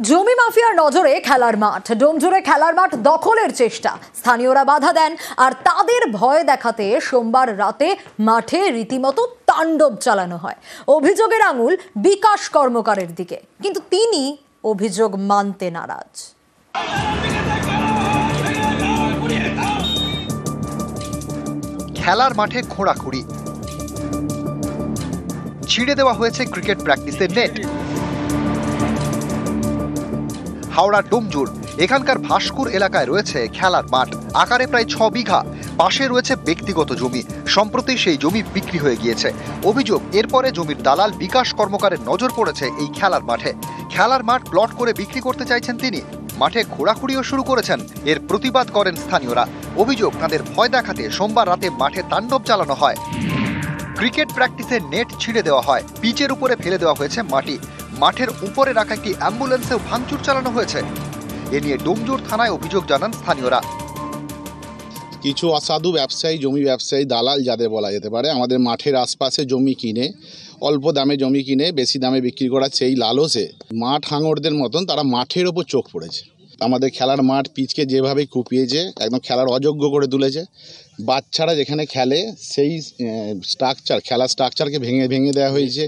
জমি মাফিয়ার নজরে খেলার মাঠ, ডোমজুড়ে খেলার মাঠ দখলের চেষ্টা, স্থানীয়রা বাধা দেন আর তাদের ভয় দেখাতে সোমবার রাতে মাঠে রীতিমতো তাণ্ডব চালানো হয়। অভিযোগের আঙুল বিকাশ কর্মকারের দিকে, কিন্তু তিনি অভিযোগ মানতে নারাজ। খেলার মাঠে খোঁড়াখুড়ি, ছিঁড়ে দেওয়া হয়েছে ক্রিকেট প্র্যাকটিসের নেট। হাওড়া ডোমজুর এখানকার ভাস্কুর এলাকায় রয়েছে খেলার মাঠ, আকারে প্রায় 6 বিঘা। পাশে রয়েছে ব্যক্তিগত জমি, সম্প্রতি সেই জমি বিক্রি হয়ে গিয়েছে। অভিযোগ, এরপরে জমির দালাল বিকাশ কর্মকারের নজর পড়েছে এই খেলার মাঠে। খেলার মাঠ প্লট করে বিক্রি করতে চাইছেন তিনি। মাঠে খোঁড়াখুড়িও শুরু করেছেন। এর প্রতিবাদ করেন স্থানীয়রা। অভিযোগ, তাদের ভয় দেখাতে সোমবার রাতে মাঠে তাণ্ডব চালানো হয়। ক্রিকেট প্র্যাকটিসের নেট ছিঁড়ে দেওয়া হয়, পিচের উপরে ফেলে দেওয়া হয়েছে মাটি। মাঠের উপরে রাখা একটি অ্যাম্বুলেন্সেও ভাঙচুর চালানো হয়েছে। এ নিয়ে ডোমজুর থানায় অভিযোগ জানান স্থানীয়রা। কিছু অসাধু ব্যবসায়ী, জমি ব্যবসায়ী, দালাল যাদের বলা যেতে পারে, আমাদের মাঠের আশপাশে জমি কিনে অল্প দামে জমি কিনে বেশি দামে বিক্রি করা, সেই লালসে মাঠ হাঙড়দের মতন তারা মাঠের ওপর চোখ পড়েছে। আমাদের খেলার মাঠ পিচকে যেভাবে কুপিয়েছে, একদম খেলার অযোগ্য করে তুলেছে। বাচ্চারা যেখানে খেলে সেই স্ট্রাকচার, খেলার স্ট্রাকচারকে ভেঙে ভেঙে দেওয়া হয়েছে,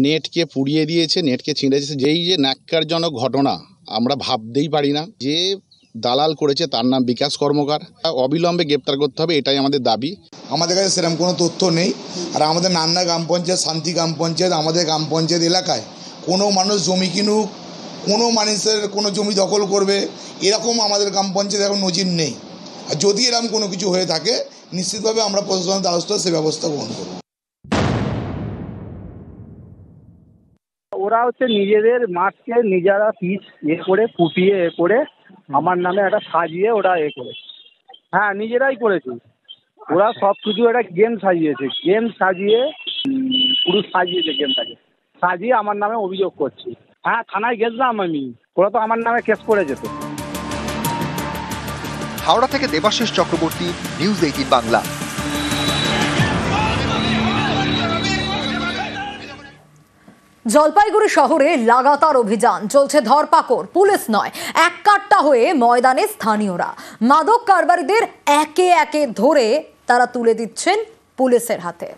নেটকে পুড়িয়ে দিয়েছে, নেটকে ছিঁড়েছে। যেই যে ন্যাক্কারজনক ঘটনা আমরা ভাবতেই পারি না। যে দালাল করেছে তার নাম বিকাশ কর্মকার, অবিলম্বে গ্রেপ্তার করতে হবে, এটাই আমাদের দাবি। আমাদের কাছে সেরকম কোনো তথ্য নেই। আর আমাদের নান্না গ্রাম পঞ্চায়েত, শান্তি গ্রাম পঞ্চায়েত, আমাদের গ্রাম পঞ্চায়েত এলাকায় কোনো মানুষ জমি কিনুক, কোনো মানুষের কোনো জমি দখল করবে, এরকম আমাদের গ্রাম পঞ্চায়েত এখন নজির নেই। আর যদি এরকম কোনো কিছু হয়ে থাকে, নিশ্চিতভাবে আমরা প্রশাসনের দ্বারস্থ সে ব্যবস্থা গ্রহণ করব। ওরা নিজেদের মাঠকে নিজেরা পিচ করে ফুটিয়ে করে আমার নামে একটা সাজিয়ে ওরা করে, হ্যাঁ নিজেরাই করেছে। ওরা সব কিছু একটা গেম সাজিয়েছে, গেম সাজিয়ে পুরো সাজিয়েছে, গেমটাকে সাজিয়ে আমার নামে অভিযোগ করছে। হ্যাঁ থানায় গেছিলাম আমি, ওরা তো আমার নামে কেস করে যেত। হাওড়া থেকে দেবাশিস চক্রবর্তী, নিউজ 18 বাংলা। জলপাইগুড়ি শহরে লাগাতার অভিযান চলছে, ধরপাকড়, পুলিশ নয় এককাট্টা হয়ে ময়দানে স্থানীয়রা। মাদক কারবারিদের একে একে ধরে তারা তুলে দিচ্ছেন পুলিশের হাতে।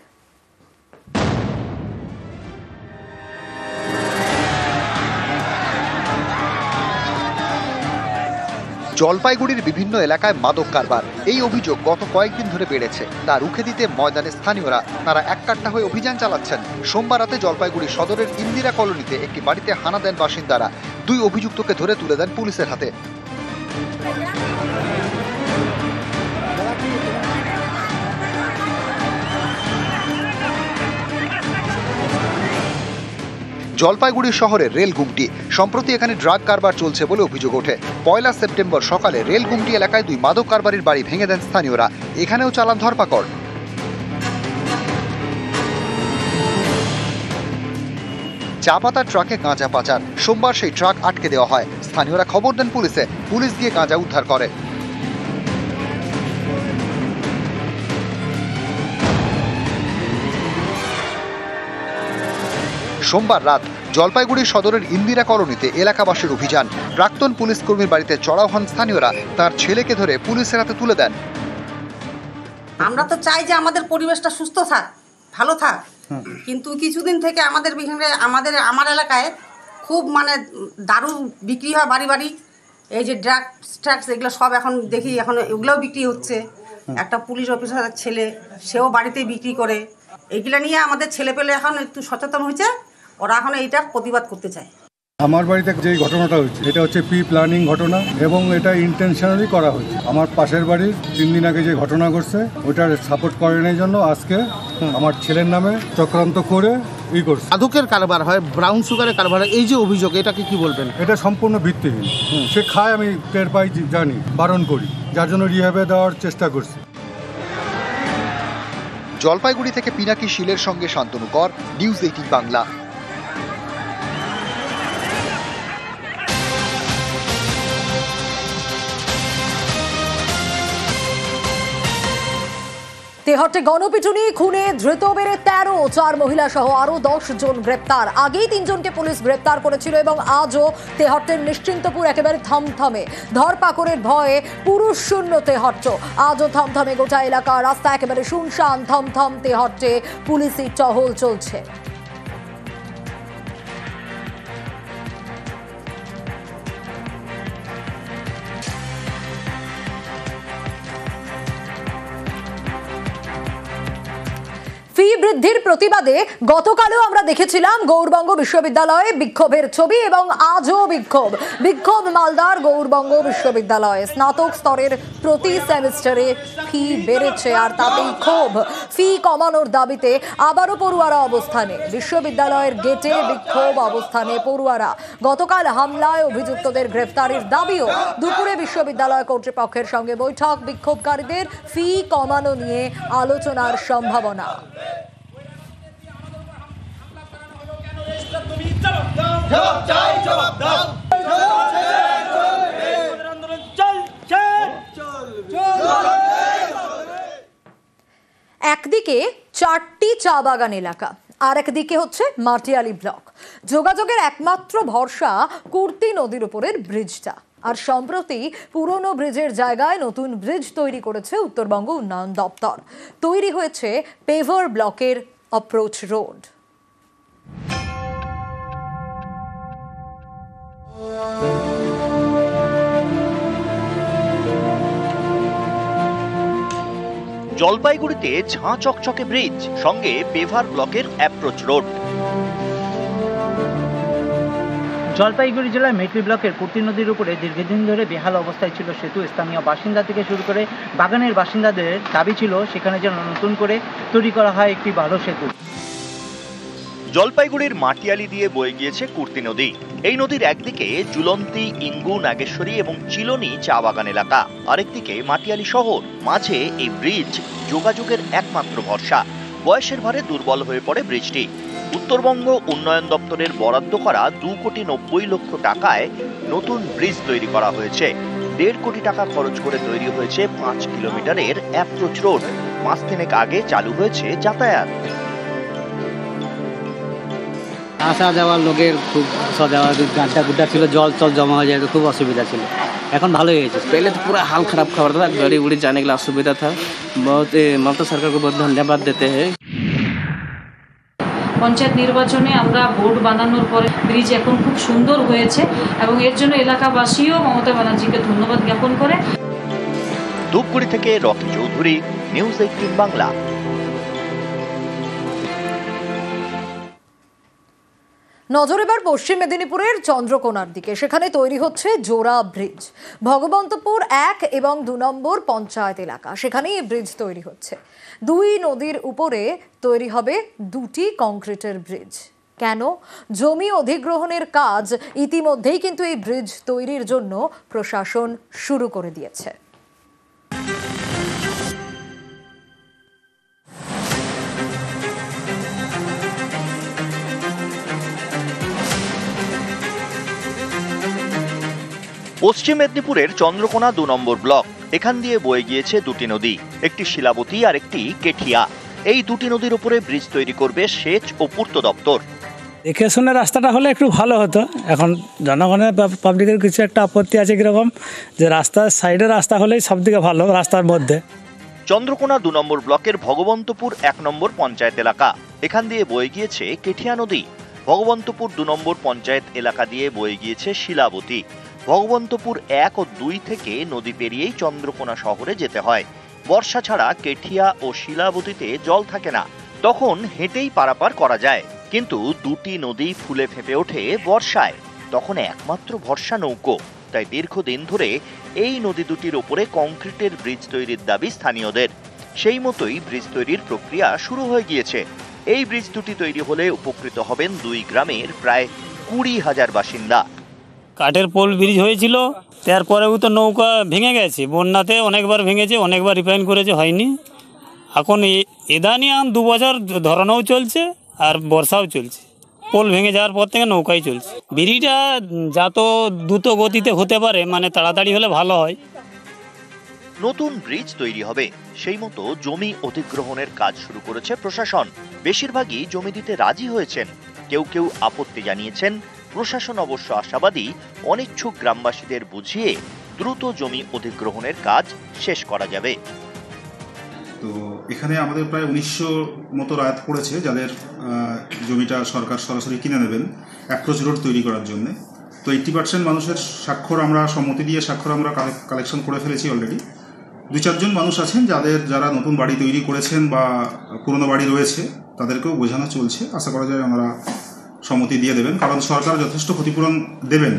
জলপাইগুড়ির বিভিন্ন এলাকায় মাদক কারবার, এই অভিযোগ গত কয়েকদিন ধরে বেড়েছে। তা রুখে দিতে ময়দানে স্থানীয়রা তারা এককাট্টা হয়ে অভিযান চালাচ্ছেন। সোমবার রাতে জলপাইগুড়ি সদরের ইন্দিরা কলোনিতে একটি বাড়িতে হানা দেন বাসিন্দারা। 2 অভিযুক্তকে ধরে তুলে দেন পুলিশের হাতে। জলপাইগুড়ি শহরের রেল গুমটি, সম্প্রতি এখানে ড্রাগ কারবার চলছে বলে অভিযোগ ওঠে। 1 সেপ্টেম্বর সকালে রেল গুমটি এলাকায় 2 মাদক কারবারির বাড়ি ভেঙে দেন স্থানীয়রা। এখানেও চালান ধরপাকড়। চা পাতার ট্রাকে গাঁজা পাচার, সোমবার সেই ট্রাক আটকে দেওয়া হয়। স্থানীয়রা খবর দেন পুলিশে, পুলিশ গিয়ে গাঁজা উদ্ধার করে। সোমবার রাত জলপাইগুড়ি সদরের ইন্দিরা কলোনিতে এলাকাবাসীর অভিযান। প্রাক্তন পুলিশ কর্মীর বাড়িতে চড়াও হন স্থানীয়রা, তার ছেলেকে ধরে পুলিশের হাতে তুলে দেন। আমরা তো চাই যে আমাদের পরিবেশটা সুস্থ থাক, ভালো থাক, কিন্তু কিছুদিন থেকে আমার এলাকায় খুব দারু বিক্রি হয় বাড়ি বাড়ি। এই যে ড্রাগস এগুলো সব এখন দেখি, এখন এগুলোও বিক্রি হচ্ছে। একটা পুলিশ অফিসারের ছেলে, সেও বাড়িতেই বিক্রি করে। এইগুলো নিয়ে আমাদের ছেলেপেলে এখন একটু সচেতন হয়েছে, ওরা এখন এইটার প্রতিবাদ করতে চায়। আমার বাড়িতে যে ঘটনাটা হচ্ছে, এটা হচ্ছে প্রি প্ল্যানিং ঘটনা এবং এটা ইন্টেনশনালি করা হচ্ছে। আমার পাশের বাড়ির 3 দিন আগে যে ঘটনা ঘটছে, ওটার সাপোর্ট করানোর জন্য আজকে আমার ছেলের নামে চক্রান্ত করে করছে। মাদকের কারবার হয়, ব্রাউন সুগারের কারবার হয়, এই যে অভিযোগ, এটাকে কি বলবেন? এটা সম্পূর্ণ ভিত্তিহীন। সে খায়, আমি টের পাই, জানি, বারণ করি, যার জন্য রিহ্যাবে দেওয়ার চেষ্টা করছি। জলপাইগুড়ি থেকে পিনাকি শীলের সঙ্গে শান্তনু কর, নিউজ 18 বাংলা। তেহট্টে গণপিটুনি, খুনে ধৃত বেড়ে 13, 4 মহিলা সহ আরো 10 জন গ্রেপ্তার। আগেই 3 জনকে পুলিশ গ্রেপ্তার করেছিল এবং আজও তেহট্টের নিশ্চিন্তপুর একেবারে থমথমে। ধরপাকড়ের ভয়ে পুরুষ শূন্য তেহট্ট। আজও থমথমে গোটা এলাকা, রাস্তা একেবারে শুনশান। থমথম তেহট্টে পুলিশি টহল চলছে। ফি বৃদ্ধির প্রতিবাদে গতকালও আমরা দেখেছিলাম গৌড়বঙ্গ বিশ্ববিদ্যালয়ে বিক্ষোভের ছবি এবং আজও বিক্ষোভ মালদার গৌড়বঙ্গ বিশ্ববিদ্যালয়ে। স্নাতক স্তরের প্রতি সেমিস্টারে ফি বেড়েছে আর তাতেই ক্ষোভ। ফি কমানোর দাবিতে আবারও পড়ুয়ারা অবস্থানে। বিশ্ববিদ্যালয়ের গেটে বিক্ষোভ অবস্থানে পড়ুয়ারা। গতকাল হামলায় অভিযুক্তদের গ্রেফতারের দাবিও। দুপুরে বিশ্ববিদ্যালয় কর্তৃপক্ষের সঙ্গে বৈঠক। বিক্ষোভকারীদের ফি কমানো নিয়ে আলোচনার সম্ভাবনা। একদিকে 4টি চা বাগান এলাকা, আর একদিকে হচ্ছে মাটিয়ালি ব্লক। যোগাযোগের একমাত্র ভরসা কুর্তি নদীর উপরের ব্রিজটা। আর সম্প্রতি পুরনো ব্রিজের জায়গায় নতুন ব্রিজ তৈরি করেছে উত্তরবঙ্গ উন্নয়ন দপ্তর। তৈরি হয়েছে পেভার ব্লকের অ্যাপ্রোচ রোড। জলপাইগুড়িতে ঝাঁ চকচকে ব্রিজ, সঙ্গে পেভার ব্লকের অ্যাপ্রোচ রোড। জলপাইগুড়ি জেলার মেটলি ব্লকের কুর্তি নদীর উপরে দীর্ঘদিন ধরে বেহাল অবস্থায় ছিল সেতু। স্থানীয় বাসিন্দা থেকে শুরু করে বাগানের বাসিন্দাদের দাবি ছিল সেখানে যেন নতুন করে তৈরি করা হয় একটি ভালো সেতু। জলপাইগুড়ির মাটিয়ালি দিয়ে বয়ে গিয়েছে কুর্তি নদী। এই নদীর একদিকে জুলন্তি, ইঙ্গু, নাগেশ্বরী এবং চিলনি চা বাগান এলাকা, আরেকদিকে মাটিয়ালি শহর। মাঝে এই ব্রিজ যোগাযোগের একমাত্র ভরসা। বয়সের ভারে দুর্বল হয়ে পড়ে ব্রিজটি। উত্তরবঙ্গ উন্নয়ন দপ্তরের বরাদ্দ করা 2,90,00,000 টাকায় নতুন ব্রিজ তৈরি করা হয়েছে। 1.5 কোটি টাকা খরচ করে তৈরি হয়েছে 5 কিলোমিটারের অ্যাপ্রোচ রোড। 5 দিনেক আগে চালু হয়েছে যাতায়াত। আসা যাওয়ার লোকের খুব গাড্ডা গুড্ডা ছিল, জল জমা হয়ে যায়, খুব অসুবিধা ছিল। এখন ভালো হয়ে গেছে। पहले तो पूरा हाल खराब खबर था, गाड़ी उड़ी जाने के लिए असुविधा था। बहुत ममता सरकार को बहुत धन्यवाद देते हैं। পঞ্চায়েত নির্বাচনে আমরা ভোট বানানোর পরে ব্রিজ এখন খুব সুন্দর হয়েছে এবং এর জন্য এলাকাবাসীও মমতা ব্যানার্জিকে ধন্যবাদ জ্ঞাপন করে। ধূপগুড়ি থেকে রকি চৌধুরী, নিউজ 18 বাংলা। নজর এবার পশ্চিম মেদিনীপুরের চন্দ্রকোনার দিকে। সেখানে তৈরি হচ্ছে জোড়া ব্রিজ। ভগবন্তপুর 1 এবং 2 নম্বর পঞ্চায়েত এলাকা, সেখানেই এই ব্রিজ তৈরি হচ্ছে। 2 নদীর উপরে তৈরি হবে 2টি কংক্রিটের ব্রিজ। কেন? জমি অধিগ্রহণের কাজ ইতিমধ্যেই কিন্তু এই ব্রিজ তৈরির জন্য প্রশাসন শুরু করে দিয়েছে। পশ্চিম মেদিনীপুরের চন্দ্রকোনা 2 নম্বর ব্লক। এখান দিয়ে বয়ে গিয়েছে 2টি নদী, একটি শিলাবতী আর একটি কেঠিয়া। এই 2টি নদীর উপরে ব্রিজ তৈরি করবে সেচ ও পূর্ত দপ্তর। দেখে শুনে রাস্তাটা হলে একটু ভালো হতো। এখন জনগণের পাবলিকের কিছু একটা আপত্তি আছে কিরকম, যে রাস্তার সাইডে রাস্তা হলেই সব থেকে ভালো রাস্তার মধ্যে। চন্দ্রকোনা 2 নম্বর ব্লকের ভগবন্তপুর 1 নম্বর পঞ্চায়েত এলাকা। এখান দিয়ে বয়ে গিয়েছে কেঠিয়া নদী। ভগবন্তপুর 2 নম্বর পঞ্চায়েত এলাকা দিয়ে বয়ে গিয়েছে শিলাবতী। ভগবন্তপুর 1 ও 2 থেকে নদী পেরিয়েই চন্দ্রকোনা শহরে যেতে হয়। বর্ষা ছাড়া কেঠিয়া ও শিলাবতীতে জল থাকে না, তখন হেঁটেই পারাপার করা যায়। কিন্তু 2টি নদী ফুলে ফেঁপে ওঠে বর্ষায়, তখন একমাত্র ভরসা নৌকো। তাই দীর্ঘদিন ধরে এই নদী দুটির ওপরে কংক্রিটের ব্রিজ তৈরির দাবি স্থানীয়দের। সেই মতোই ব্রিজ তৈরির প্রক্রিয়া শুরু হয়ে গিয়েছে। এই ব্রিজ দুটি তৈরি হলে উপকৃত হবেন 2 গ্রামের প্রায় 20,000 বাসিন্দা। কাঠের পোল ব্রিজ হয়েছিল, তারপরেও তো নৌকা ভেঙে গেছে। বন্যাতে অনেকবার ভেঙেছে, অনেকবার রিপেয়ার করেছে, হয়নি। এখন এদানি 2 বছর ধরানোও চলছে আর বর্ষাও চলছে। পোল ভেঙে যাওয়ার পর থেকে নৌকাই চলছে। ব্রিজটা যত দ্রুত গতিতে হতে পারে, মানে তাড়াতাড়ি হলে ভালো হয়। নতুন ব্রিজ তৈরি হবে, সেই মতো জমি অধিগ্রহণের কাজ শুরু করেছে প্রশাসন। বেশিরভাগই জমি দিতে রাজি হয়েছেন, কেউ কেউ আপত্তি জানিয়েছেন। প্রশাসন অবশ্য আশাবাদী অনিচ্ছুক গ্রামবাসীদের বুঝিয়ে দ্রুত জমি অধিগ্রহণের কাজ শেষ করা যাবে। তো এখানে আমাদের প্রায় 1900 মতো রায়ত পড়েছে, যাদের জমিটা সরকার সরাসরি কিনে নেবেন অ্যাপ্রোচ রোড তৈরি করার জন্য। তো 80% মানুষের স্বাক্ষর আমরা সম্মতি দিয়ে স্বাক্ষর আমরা কালেকশন করে ফেলেছি অলরেডি। 2-4 জন মানুষ আছেন যারা নতুন বাড়ি তৈরি করেছেন বা পুরনো বাড়ি রয়েছে, তাদেরকেও বোঝানো চলছে। আশা করা যায় আমরা সম্মতি দিয়ে দেবেন, কারণ সরকার যথেষ্ট ক্ষতিপূরণ দেবেন।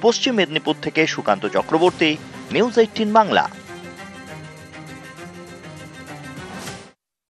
পশ্চিম মেদিনীপুর থেকে সুকান্ত চক্রবর্তী, নিউজ 18 বাংলা।